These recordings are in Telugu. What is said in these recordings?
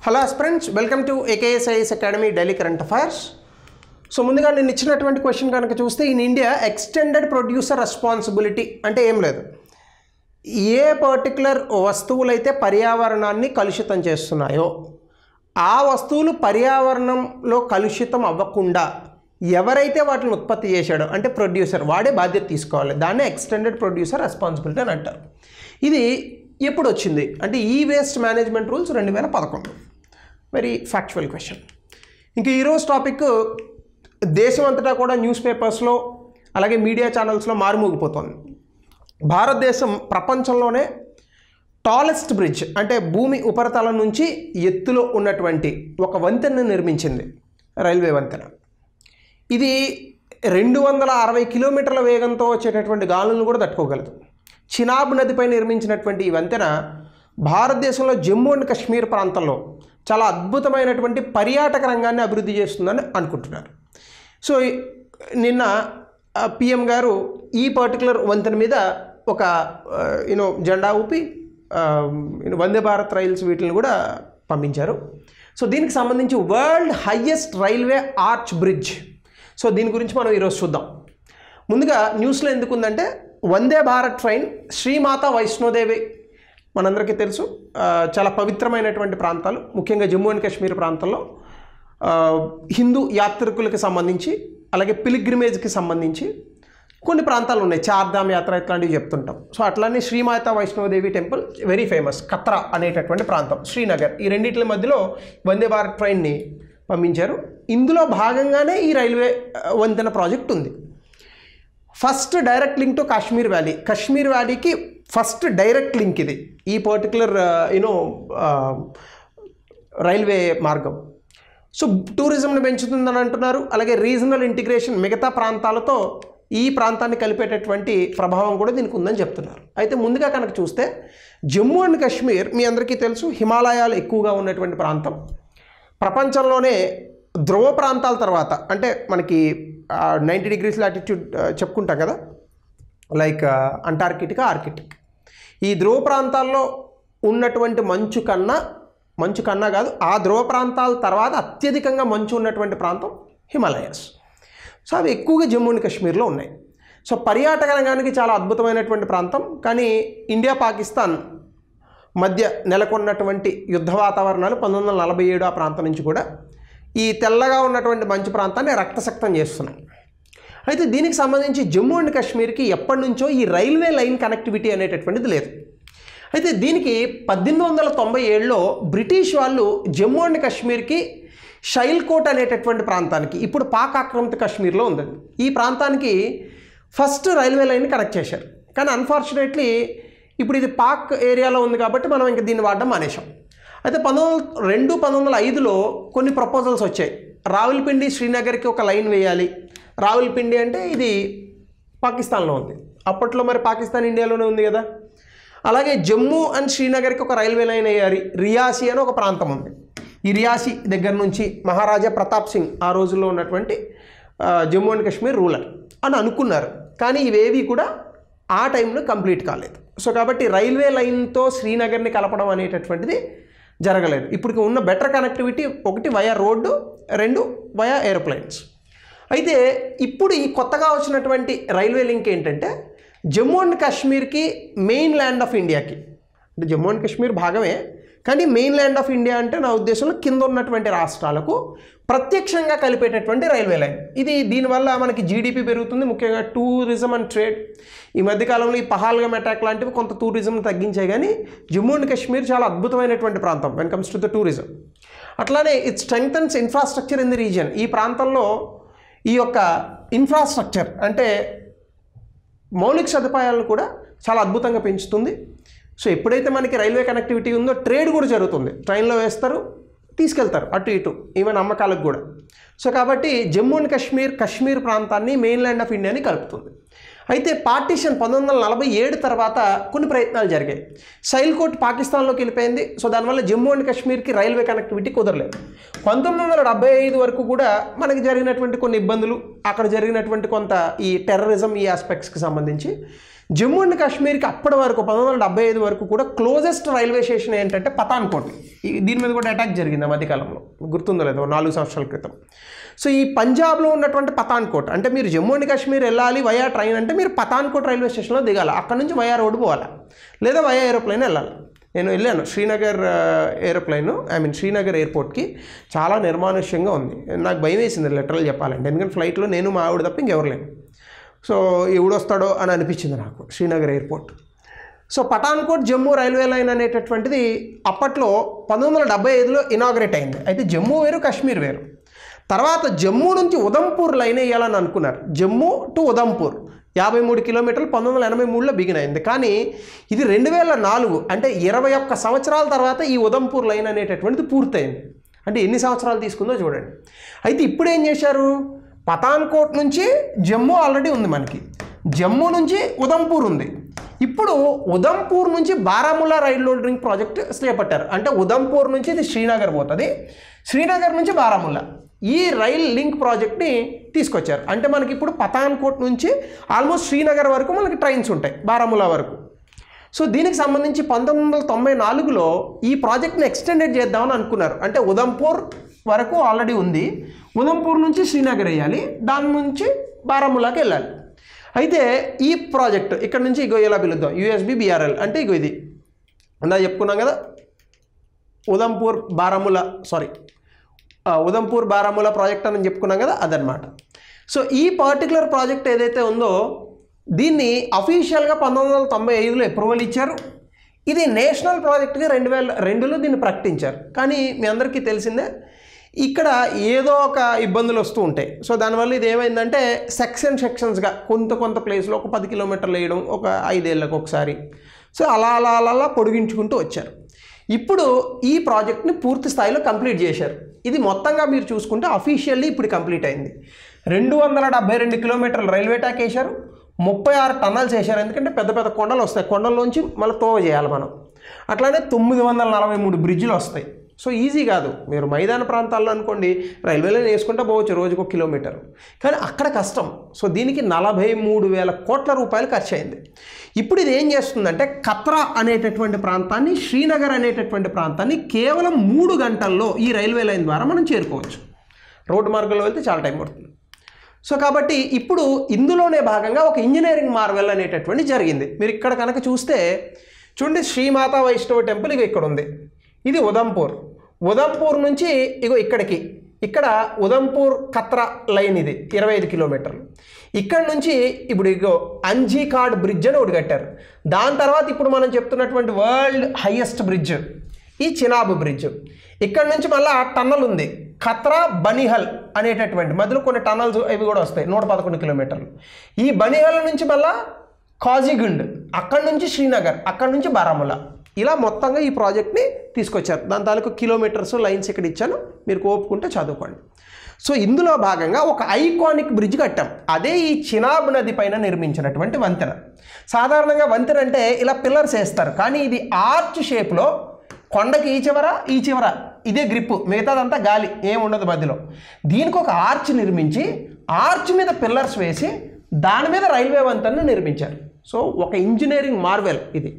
Hello friends, welcome to AKSIS academy daily current affairs. So ముందుగా నేను ఇచ్చినటువంటి క్వశ్చన్ కనుక చూస్తే, in India extended producer responsibility అంటే ఏం లేదు, ఏ పర్టికులర్ వస్తువులైతే పర్యావరణాన్ని కలుషితం చేస్తున్నాయో ఆ వస్తువులు పర్యావరణంలో కలుషితం అవ్వకుండా ఎవరైతే వాటిని ఉత్పత్తి చేశాడో అంటే ప్రొడ్యూసర్ వాడే బాధ్యత తీసుకోవాలి. దాన్నే ఎక్స్టెండెడ్ ప్రొడ్యూసర్ రెస్పాన్సిబిలిటీ అని అంటారు. ఇది ఎప్పుడు వచ్చింది అంటే ఈ waste management rules 2011. Very factual question. ఇంకా ఈరోజు టాపిక్ దేశం అంతటా కూడా న్యూస్ పేపర్స్లో అలాగే మీడియా ఛానల్స్లో మారుమోగిపోతుంది. భారతదేశం ప్రపంచంలోనే టాలెస్ట్ బ్రిడ్జ్ అంటే భూమి ఉపరితలం నుంచి ఎత్తులో ఉన్నటువంటి ఒక వంతెనను నిర్మించింది, రైల్వే వంతెన. ఇది 260 కిలోమీటర్ల వేగంతో వచ్చేటటువంటి గాలులను కూడా తట్టుకోగలదు. చినాబ్ నదిపై నిర్మించినటువంటి ఈ వంతెన భారతదేశంలో జమ్మూ అండ్ కాశ్మీర్ ప్రాంతంలో చాలా అద్భుతమైనటువంటి పర్యాటక రంగాన్ని అభివృద్ధి చేస్తుందని అనుకుంటున్నారు. సో నిన్న PM గారు ఈ పర్టికులర్ వంతెన మీద ఒక జెండా ఊపి వందే భారత్ రైల్స్ వీటిని కూడా పంపించారు. సో దీనికి సంబంధించి world highest railway arch bridge. So దీని గురించి మనం ఈరోజు చూద్దాం. ముందుగా న్యూస్లో ఎందుకుందంటే, వందే భారత్ ట్రైన్ శ్రీమాతా వైష్ణోదేవి మనందరికీ తెలుసు, చాలా పవిత్రమైనటువంటి ప్రాంతాలు, ముఖ్యంగా జమ్మూ అండ్ కాశ్మీర్ ప్రాంతంలో హిందూ యాత్రికులకి సంబంధించి అలాగే పిలిగ్రిమేజ్కి సంబంధించి కొన్ని ప్రాంతాలు ఉన్నాయి, చార్ధామ్ యాత్ర ఇట్లాంటివి చెప్తుంటాం. సో అట్లానే Shri Mata Vaishno Devi temple very famous, Katra అనేటటువంటి ప్రాంతం, శ్రీనగర్, ఈ రెండింటి మధ్యలో వందే భారత్ ట్రైన్ని పంపించారు. ఇందులో భాగంగానే ఈ రైల్వే వంతెన ప్రాజెక్ట్ ఉంది. First direct link to Kashmir valley, Kashmir వ్యాలీకి ఫస్ట్ డైరెక్ట్ లింక్ ఇది, ఈ పర్టికులర్ రైల్వే మార్గం. సో టూరిజంను పెంచుతుందని అంటున్నారు, అలాగే రీజనల్ ఇంటిగ్రేషన్ మిగతా ప్రాంతాలతో ఈ ప్రాంతాన్ని కలిపేటటువంటి ప్రభావం కూడా దీనికి ఉందని చెప్తున్నారు. అయితే ముందుగా కనుక చూస్తే, జమ్మూ అండ్ కాశ్మీర్ మీ అందరికీ తెలుసు హిమాలయాలు ఎక్కువగా ఉన్నటువంటి ప్రాంతం. ప్రపంచంలోనే ధ్రువ ప్రాంతాల తర్వాత అంటే మనకి 90 డిగ్రీస్ లాటిట్యూడ్ చెప్పుకుంటాం కదా, లైక్ అంటార్కిటికా, ఆర్కిటిక్. ఈ ధ్రువ ప్రాంతాల్లో ఉన్నటువంటి మంచు కన్నా కాదు, ఆ ధ్రువ ప్రాంతాల తర్వాత అత్యధికంగా మంచు ఉన్నటువంటి ప్రాంతం హిమాలయాస్. సో అవి ఎక్కువగా జమ్మూ అండ్ కాశ్మీర్లో ఉన్నాయి. సో పర్యాటక రంగానికి చాలా అద్భుతమైనటువంటి ప్రాంతం. కానీ ఇండియా పాకిస్తాన్ మధ్య నెలకొన్నటువంటి యుద్ధ వాతావరణాలు 1947 ఆ ప్రాంతం నుంచి కూడా ఈ తెల్లగా ఉన్నటువంటి మంచు ప్రాంతాన్ని రక్తసక్తం చేస్తున్నాయి. అయితే దీనికి సంబంధించి జమ్మూ అండ్ కాశ్మీర్కి ఎప్పటి నుంచో ఈ రైల్వే లైన్ కనెక్టివిటీ అనేటటువంటిది లేదు. అయితే దీనికి 1897లో బ్రిటిష్ వాళ్ళు జమ్మూ అండ్ కాశ్మీర్కి షైల్కోట్ అనేటటువంటి ప్రాంతానికి, ఇప్పుడు పాక్ ఆక్రమిత కాశ్మీర్లో ఉంది, ఈ ప్రాంతానికి ఫస్ట్ రైల్వే లైన్ కనెక్ట్ చేశారు. కానీ అన్ఫార్చునేట్లీ ఇప్పుడు ఇది పాక్ ఏరియాలో ఉంది కాబట్టి మనం ఇంకా దీన్ని వాడడం మానేశాం. అయితే 1905లో కొన్ని ప్రపోజల్స్ వచ్చాయి. రావులపిండి శ్రీనగర్కి ఒక లైన్ వేయాలి. రావులపిండి అంటే ఇది పాకిస్తాన్లో ఉంది, అప్పట్లో మరి పాకిస్తాన్ ఇండియాలోనే ఉంది కదా. అలాగే జమ్మూ అండ్ శ్రీనగర్కి ఒక రైల్వే లైన్ వేయాలి. రియాసీ అని ఒక ప్రాంతం ఉంది, ఈ రియాసీ దగ్గర నుంచి మహారాజా ప్రతాప్ సింగ్ ఆ రోజుల్లో ఉన్నటువంటి జమ్మూ అండ్ కాశ్మీర్ రూలర్ అని అనుకున్నారు. కానీ ఇవేవి కూడా ఆ టైంలో కంప్లీట్ కాలేదు. సో కాబట్టి రైల్వే లైన్తో శ్రీనగర్ని కలపడం అనేటటువంటిది జరగలేదు. ఇప్పుడు ఉన్న బెటర్ కనెక్టివిటీ, ఒకటి వయా రోడ్డు, 2 వయా ఏరోప్లైన్స్. అయితే ఇప్పుడు ఈ కొత్తగా వచ్చినటువంటి రైల్వే లింక్ ఏంటంటే, జమ్మూ అండ్ కాశ్మీర్కి మెయిన్ ల్యాండ్ ఆఫ్ ఇండియాకి, అంటే జమ్మూ అండ్ కాశ్మీర్ భాగమే కానీ మెయిన్ ల్యాండ్ ఆఫ్ ఇండియా అంటే నా ఉద్దేశంలో కింద ఉన్నటువంటి రాష్ట్రాలకు ప్రత్యక్షంగా కలిపేటటువంటి రైల్వే లైన్ ఇది. దీనివల్ల మనకి జీడిపి పెరుగుతుంది, ముఖ్యంగా టూరిజం అండ్ ట్రేడ్. ఈ మధ్యకాలంలో ఈ పహల్గామ్ అటాక్ లాంటివి కొంత టూరిజం తగ్గించాయి, కానీ జమ్మూ అండ్ కాశ్మీర్ చాలా అద్భుతమైనటువంటి ప్రాంతం when comes to the tourism. అట్లానే it strengthens infrastructure in the region. ఈ ప్రాంతంలో ఈ యొక్క ఇన్ఫ్రాస్ట్రక్చర్ అంటే మౌలిక సదుపాయాలను కూడా చాలా అద్భుతంగా పెంచుతుంది. సో ఎప్పుడైతే మనకి రైల్వే కనెక్టివిటీ ఉందో ట్రేడ్ కూడా జరుగుతుంది, ట్రైన్లో వేస్తారు, తీసుకెళ్తారు అటు ఇటు, ఈవెన్ అమ్మకాలకు కూడా. సో కాబట్టి జమ్మూ అండ్ కాశ్మీర్ ప్రాంతాన్ని మెయిన్ ల్యాండ్ ఆఫ్ ఇండియాని కలుపుతుంది. అయితే పార్టీషన్ 1947 తర్వాత కొన్ని ప్రయత్నాలు జరిగాయి. షైల్కోట్ పాకిస్తాన్లోకి వెళ్ళిపోయింది. సో దానివల్ల జమ్మూ అండ్ కాశ్మీర్కి రైల్వే కనెక్టివిటీ కుదరలేదు. 1975 వరకు కూడా మనకి జరిగినటువంటి కొన్ని ఇబ్బందులు, అక్కడ జరిగినటువంటి కొంత ఈ టెర్రరిజం, ఈ ఆస్పెక్ట్స్కి సంబంధించి జమ్మూ అండ్ కాశ్మీర్కి అప్పటి వరకు 1975 వరకు కూడా క్లోజెస్ట్ రైల్వే స్టేషన్ ఏంటంటే పఠాన్కోట్. దీని మీద కూడా అటాక్ జరిగింది ఆ మధ్యకాలంలో, గుర్తుందో లేదో 4 సంవత్సరాల క్రితం. సో ఈ పంజాబ్లో ఉన్నటువంటి పఠాన్కోట్ అంటే మీరు జమ్మూ అండ్ కాశ్మీర్ వెళ్ళాలి వయా ట్రైన్ అంటే మీరు పఠాన్కోట్ రైల్వే స్టేషన్లో దిగాలి, అక్కడ నుంచి వయా రోడ్డు పోవాలి, లేదా వయా ఏరోప్లైన్ వెళ్ళాలి. నేను వెళ్ళాను శ్రీనగర్ శ్రీనగర్ ఎయిర్పోర్ట్కి, చాలా నిర్మానుష్యంగా ఉంది. నాకు భయం వేసింది లిటరల్ చెప్పాలంటే, ఎందుకంటే ఫ్లైట్లో నేను మా ఆవిడ తప్ప ఇంకెవరు లేను. సో ఎవడొస్తాడో అని అనిపించింది నాకు Srinagar airport. So Pathankot Jammu railway line అనేటటువంటిది అప్పట్లో 1975లో ఇనాగ్రేట్ అయింది. అయితే జమ్మూ వేరు, కాశ్మీర్ వేరు. తర్వాత జమ్మూ నుంచి ఉదంపూర్ లైన్ వేయాలని అనుకున్నారు. జమ్మూ టు ఉదంపూర్ 53 కిలోమీటర్లు 1983లో బిగిన్ అయింది. కానీ ఇది 2004 అంటే 21 సంవత్సరాల తర్వాత ఈ ఉదంపూర్ లైన్ అనేటటువంటిది పూర్తయింది. అంటే ఎన్ని సంవత్సరాలు తీసుకుందో చూడండి. అయితే ఇప్పుడు ఏం చేశారు, పఠాన్కోట్ నుంచి జమ్మూ ఆల్రెడీ ఉంది మనకి, జమ్మూ నుంచి ఉదంపూర్ ఉంది. ఇప్పుడు ఉదంపూర్ నుంచి బారాముల్లా రైల్ లోడింగ్ ప్రాజెక్ట్ చేపట్టారు. అంటే ఉదంపూర్ నుంచి ఇది శ్రీనగర్ పోతుంది, శ్రీనగర్ నుంచి బారాముల్లా ఈ రైల్ లింక్ ప్రాజెక్ట్ని తీసుకొచ్చారు. అంటే మనకి ఇప్పుడు పఠాన్కోట్ నుంచి ఆల్మోస్ట్ శ్రీనగర్ వరకు మనకి ట్రైన్స్ ఉంటాయి, బారాముల్లా వరకు. సో దీనికి సంబంధించి 1994లో ఈ ప్రాజెక్ట్ని ఎక్స్టెండెడ్ చేద్దామని అనుకున్నారు. అంటే ఉదంపూర్ వరకు ఆల్రెడీ ఉంది, ఉదంపూర్ నుంచి శ్రీనగర్ వేయాలి, దాని నుంచి బారాముల్లాకి వెళ్ళాలి. అయితే ఈ ప్రాజెక్ట్ ఇక్కడ నుంచి ఇగో ఎలా పిలుద్దాం, USBBRL అంటే ఇగో ఇది అందా చెప్పుకున్నాం కదా, ఉదంపూర్ బారాముల్లా ప్రాజెక్ట్ అని చెప్పుకున్నాం కదా, అదనమాట. సో ఈ పర్టికులర్ ప్రాజెక్ట్ ఏదైతే ఉందో దీన్ని అఫీషియల్గా 1995లో అప్రూవల్ ఇచ్చారు. ఇది నేషనల్ ప్రాజెక్ట్గా 2002లో దీన్ని ప్రకటించారు. కానీ మీ అందరికీ తెలిసిందే ఇక్కడ ఏదో ఒక ఇబ్బందులు వస్తూ ఉంటాయి. సో దానివల్ల ఇది ఏమైందంటే సెక్షన్స్గా కొంత ప్లేస్లో ఒక 10 కిలోమీటర్లు వేయడం, ఒక 5 ఏళ్ళకు ఒకసారి. సో అలా పొడిగించుకుంటూ వచ్చారు. ఇప్పుడు ఈ ప్రాజెక్ట్ని పూర్తి స్థాయిలో కంప్లీట్ చేశారు. ఇది మొత్తంగా మీరు చూసుకుంటే అఫీషియల్లీ ఇప్పుడు కంప్లీట్ అయింది. 272 కిలోమీటర్లు రైల్వే ట్రాక్ వేశారు, 36 టన్నల్స్ వేశారు. ఎందుకంటే పెద్ద పెద్ద కొండలు వస్తాయి, కొండల్లోంచి మళ్ళీ తోవ చేయాలి మనం. అట్లానే 943 బ్రిడ్జ్లు వస్తాయి. సో ఈజీ కాదు. మీరు మైదాన ప్రాంతాల్లో అనుకోండి రైల్వేలో వేసుకుంటూ పోవచ్చు రోజుకు 1 కిలోమీటర్, కానీ అక్కడ కష్టం. సో దీనికి 43,000 కోట్ల రూపాయలు ఖర్చు అయింది. ఇప్పుడు ఇది ఏం చేస్తుందంటే కత్రా అనేటటువంటి ప్రాంతాన్ని, శ్రీనగర్ అనేటటువంటి ప్రాంతాన్ని కేవలం 3 గంటల్లో ఈ రైల్వే లైన్ ద్వారా మనం చేరుకోవచ్చు. రోడ్డు మార్గంలో వెళ్తే చాలా టైం పడుతుంది. సో కాబట్టి ఇప్పుడు ఇందులోనే భాగంగా ఒక ఇంజనీరింగ్ మార్వెల్ అనేటటువంటి జరిగింది. మీరు ఇక్కడ కనుక చూస్తే చూడండి, శ్రీమాతా వైష్ణవ టెంపుల్ ఇక ఇక్కడ ఉంది. ఇది ఉదంపూర్ నుంచి ఇగో ఇక్కడ ఉదంపూర్ కత్రా లైన్, ఇది 25 కిలోమీటర్లు. ఇక్కడ నుంచి ఇప్పుడు ఇగో అంజీకాడ్ బ్రిడ్జ్ అని ఒకటి కట్టారు. దాని తర్వాత ఇప్పుడు మనం చెప్తున్నటువంటి వరల్డ్ హైయెస్ట్ బ్రిడ్జ్ ఈ చినాబ్ బ్రిడ్జ్. ఇక్కడ నుంచి మళ్ళీ టన్నల్ ఉంది, కత్రా బనిహల్ అనేటటువంటి, మధ్యలో కొన్ని టన్నల్స్ ఇవి కూడా వస్తాయి, 111 కిలోమీటర్లు. ఈ బనిహల్ నుంచి మళ్ళీ కాజీగుండ్, అక్కడి నుంచి శ్రీనగర్, అక్కడి నుంచి బారాముల్లా, ఇలా మొత్తంగా ఈ ప్రాజెక్ట్ని తీసుకొచ్చారు. దాని తాలూకు కిలోమీటర్స్ లైన్స్ ఇక్కడ ఇచ్చాను, మీరు కోపుకుంటే చదువుకోండి. సో ఇందులో భాగంగా ఒక ఐకానిక్ బ్రిడ్జ్ కట్టాం. అదే ఈ చినాబ్ నది పైన నిర్మించినటువంటి వంతెన. సాధారణంగా వంతెన అంటే ఇలా పిల్లర్స్ వేస్తారు, కానీ ఇది ఆర్చ్ షేప్లో కొండకి ఈ చివర ఇదే గ్రిప్పు, మిగతాదంతా గాలి, ఏముండదు మధ్యలో. దీనికి ఒక ఆర్చ్ నిర్మించి ఆర్చ్ మీద పిల్లర్స్ వేసి దాని మీద రైల్వే వంతెనను నిర్మించారు. సో ఒక ఇంజనీరింగ్ మార్వెల్ ఇది.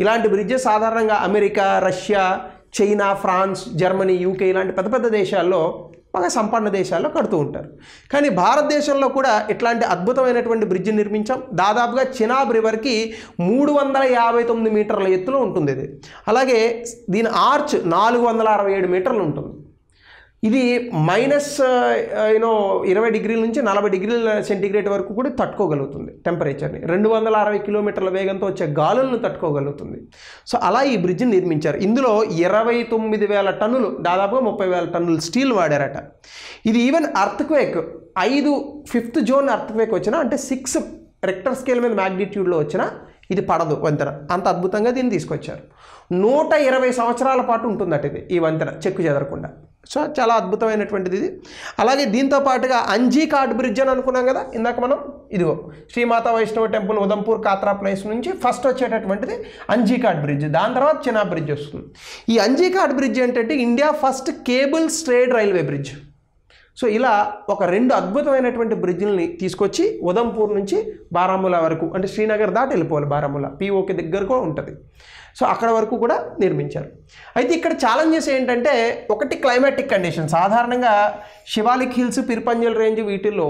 ఇలాంటి బ్రిడ్జెస్ సాధారణంగా America, Russia, China, France, Germany, UK ఇలాంటి పెద్ద పెద్ద దేశాల్లో, బాగా సంపన్న దేశాల్లో కడుతూ ఉంటారు. కానీ భారతదేశంలో కూడా ఇట్లాంటి అద్భుతమైనటువంటి బ్రిడ్జ్ నిర్మించాం. దాదాపుగా చినాబ్ రివర్కి 359 మీటర్ల ఎత్తులో ఉంటుంది ఇది. అలాగే దీని ఆర్చ్ 467 మీటర్లు ఉంటుంది. ఇది -20 డిగ్రీల నుంచి 40 డిగ్రీల సెంటీగ్రేడ్ వరకు కూడా తట్టుకోగలుగుతుంది టెంపరేచర్ని. 260 కిలోమీటర్ల వేగంతో వచ్చే గాలులను తట్టుకోగలుగుతుంది. సో అలా ఈ బ్రిడ్జ్ని నిర్మించారు. ఇందులో 29,000 టన్నులు, దాదాపుగా 30,000 టన్నులు స్టీల్ వాడారట. ఇది even earthquake 5th zone earthquake వచ్చినా, అంటే 6 రెక్టర్ స్కేల్ మీద మ్యాగ్నిట్యూడ్లో వచ్చినా ఇది పడదు వంతెన. అంత అద్భుతంగా దీన్ని తీసుకొచ్చారు. 120 సంవత్సరాల పాటు ఉంటుందట ఇది, ఈ వంతెన చెక్కు చెదరకుండా. సో చాలా అద్భుతమైనటువంటిది ఇది. అలాగే దీంతో పాటుగా అంజీకాడ్ బ్రిడ్జ్ అని అనుకున్నాం కదా ఇందాక మనం, ఇదిగో శ్రీమాతా వైష్ణవ టెంపుల్ ఉదంపూర్ కాత్రా ప్లేస్ నుంచి ఫస్ట్ వచ్చేటటువంటిది అంజీకాడ్ బ్రిడ్జ్. దాని తర్వాత చినాబ్ బ్రిడ్జ్ వస్తుంది. ఈ అంజీకాడ్ బ్రిడ్జ్ ఏంటంటే India first cable stayed railway bridge. So ఇలా ఒక 2 అద్భుతమైనటువంటి బ్రిడ్జిల్ని తీసుకొచ్చి ఉదంపూర్ నుంచి బారాముల్లా వరకు, అంటే శ్రీనగర్ దాటి వెళ్ళిపోవాలి, బారాముల్లా పిఓకి దగ్గరకు ఉంటుంది. సో అక్కడ వరకు కూడా నిర్మించారు. అయితే ఇక్కడ ఛాలెంజెస్ ఏంటంటే, ఒకటి క్లైమాటిక్ కండిషన్. సాధారణంగా శివాలిక్ హిల్స్, పిర్పంజల్ రేంజ్ వీటిల్లో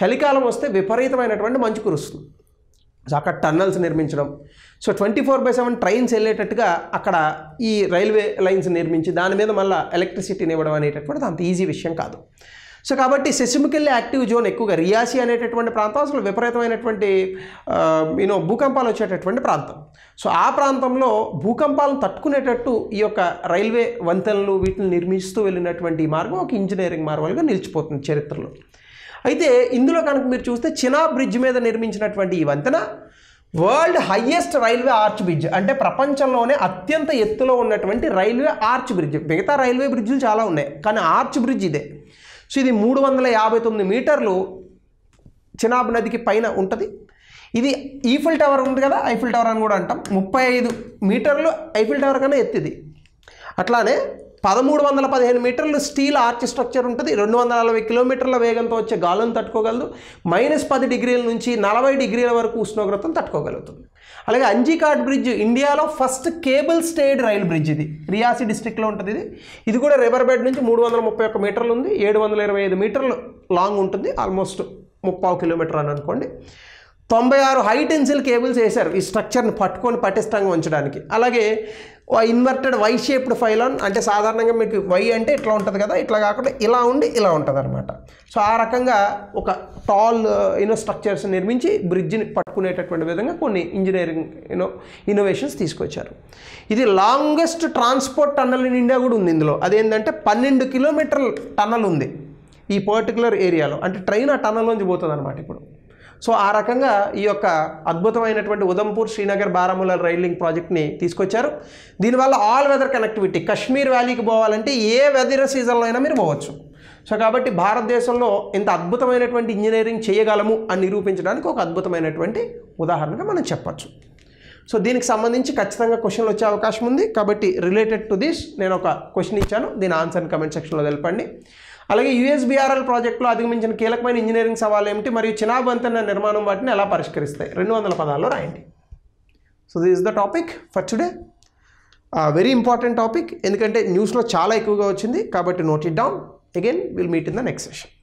చలికాలం వస్తే విపరీతమైనటువంటి మంచు కురుస్తుంది. సో అక్కడ టన్నల్స్ నిర్మించడం, సో 24/7 ట్రైన్స్ వెళ్ళేటట్టుగా అక్కడ ఈ రైల్వే లైన్స్ నిర్మించి దాని మీద మళ్ళీ ఎలక్ట్రిసిటీని ఇవ్వడం అనేటటువంటిది అంత ఈజీ విషయం కాదు. సో కాబట్టి సెసిమికల్లీ యాక్టివ్ జోన్ ఎక్కువగా రియాసి అనేటటువంటి ప్రాంతం అసలు విపరీతమైనటువంటి భూకంపాలు వచ్చేటటువంటి ప్రాంతం. సో ఆ ప్రాంతంలో భూకంపాలను తట్టుకునేటట్టు ఈ యొక్క రైల్వే వంతెనలు వీటిని నిర్మిస్తూ వెళ్ళినటువంటి ఈ మార్గం ఒక ఇంజనీరింగ్ మార్వల్గా నిలిచిపోతుంది చరిత్రలో. అయితే ఇందులో కనుక మీరు చూస్తే చినాబ్ బ్రిడ్జ్ మీద నిర్మించినటువంటి ఈ వంతెన world highest railway arch bridge, అంటే ప్రపంచంలోనే అత్యంత ఎత్తులో ఉన్నటువంటి రైల్వే ఆర్చ్ బ్రిడ్జ్. మిగతా రైల్వే బ్రిడ్జ్లు చాలా ఉన్నాయి, కానీ ఆర్చ్ బ్రిడ్జ్ ఇదే. సో ఇది 359 మీటర్లు చినాబ్ నదికి పైన ఉంటుంది. ఇది ఈఫిల్ టవర్ ఉంది కదా, ఐఫిల్ టవర్ అని కూడా అంటాం, 35 మీటర్లు ఐఫిల్ టవర్ కన్నా ఎత్తిది. అట్లానే 1315 మీటర్లు స్టీల్ ఆర్చ్ స్ట్రక్చర్ ఉంటుంది. 240 కిలోమీటర్ల వేగంతో వచ్చే గాలులను తట్టుకోగలదు. -10 డిగ్రీల నుంచి 40 డిగ్రీల వరకు ఉష్ణోగ్రతను తట్టుకోగలుగుతుంది. అలాగే అంజీఘాట్ బ్రిడ్జ్ ఇండియాలో first cable stayed rail bridge. ఇది రియాసి డిస్ట్రిక్ట్లో ఉంటుంది. ఇది కూడా రివర్ బెడ్ నుంచి 331 మీటర్లు ఉంది. 725 మీటర్లు లాంగ్ ఉంటుంది, ఆల్మోస్ట్ 30 కిలోమీటర్ అని అనుకోండి. 96 హై టెన్సిల్ కేబుల్స్ వేశారు ఈ స్ట్రక్చర్ని పట్టుకొని పటిష్టంగా ఉంచడానికి. అలాగే ఇన్వర్టెడ్ వై షేప్డ్ ఫైలాన్, అంటే సాధారణంగా మీకు వై అంటే ఇట్లా ఉంటుంది కదా, ఇట్లా కాకుండా ఇలా ఉండి ఇలా ఉంటుంది అనమాట. సో ఆ రకంగా ఒక టాల్ స్ట్రక్చర్స్ నిర్మించి బ్రిడ్జిని పట్టుకునేటటువంటి విధంగా కొన్ని ఇంజనీరింగ్ ఇన్నోవేషన్స్ తీసుకొచ్చారు. ఇది longest transport tunnel in India కూడా ఉంది ఇందులో. అదేంటంటే 12 కిలోమీటర్ల టన్నల్ ఉంది ఈ పర్టికులర్ ఏరియాలో, అంటే ట్రైన్ ఆ టన్నల్లోంచి పోతుంది అనమాట ఇప్పుడు. సో ఆ రకంగా ఈ యొక్క అద్భుతమైనటువంటి ఉదంపూర్ శ్రీనగర్ బారాముల్లా రైల్ లింక్ ప్రాజెక్ట్ని తీసుకొచ్చారు. దీనివల్ల ఆల్ వెదర్ కనెక్టివిటీ, కాశ్మీర్ వ్యాలీకి పోవాలంటే ఏ వెదర్ సీజన్లో అయినా మీరు పోవచ్చు. సో కాబట్టి భారతదేశంలో ఇంత అద్భుతమైనటువంటి ఇంజనీరింగ్ చేయగలము అని నిరూపించడానికి ఒక అద్భుతమైనటువంటి ఉదాహరణగా మనం చెప్పచ్చు. సో దీనికి సంబంధించి ఖచ్చితంగా క్వశ్చన్లు వచ్చే అవకాశం ఉంది. కాబట్టి రిలేటెడ్ టు దిస్ నేను ఒక క్వశ్చన్ ఇచ్చాను, దీని ఆన్సర్ని కమెంట్ సెక్షన్లో తెలపండి. అలాగే యూఎస్బీఆర్ఎల్ ప్రాజెక్టులో అధిగమించిన కీలకమైన ఇంజనీరింగ్ సవాలు ఏమిటి, మరియు చినాబ్ వంతెన నిర్మాణం వాటిని ఎలా పరిష్కరిస్తాయి, 200 పదాల్లో రాయండి. So this is the topic for today. Very important topic, ఎందుకంటే న్యూస్లో చాలా ఎక్కువగా వచ్చింది. కాబట్టి note it down. Again will meet in the next session.